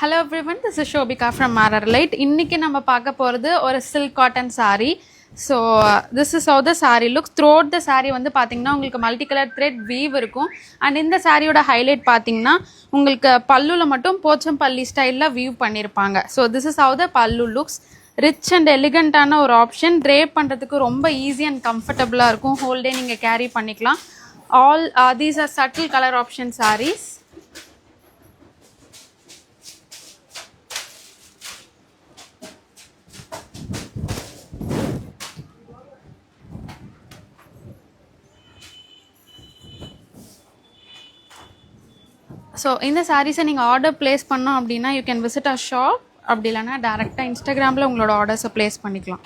Hello everyone, this is Shobika from RR Light. இன்னைக்கு நம்ம பார்க்க போறது ஒரு silk cotton saree. So this is how the saree looks. Throughout the saree வந்து பாத்தீங்கன்னா உங்களுக்கு மல்டி கலர் thread weave இருக்கும். And இந்த சாரியோட ஹைலைட் பாத்தீங்கன்னா உங்களுக்கு பல்லுல மட்டும் போச்சம்பள்ளி ஸ்டைல்ல weave பண்ணிருப்பாங்க. So this is how the pallu looks. Rich and elegant ஆன ஒரு ஆப்ஷன். drape பண்றதுக்கு ரொம்ப ஈஸி and கம்ஃபர்ட்டபிளா இருக்கும். whole day நீங்க கேரி பண்ணிக்கலாம். All these are subtle color option sarees. So இந்த சாரீஸை நீங்கள் ஆர்டர் ப்ளேஸ் பண்ணோம் அப்படின்னா you can visit a shop, அப்படி இல்லைன்னா டேரெக்டாக இன்ஸ்டாகிராமில் உங்களோட ஆர்டர்ஸை ப்ளேஸ் பண்ணிக்கலாம்.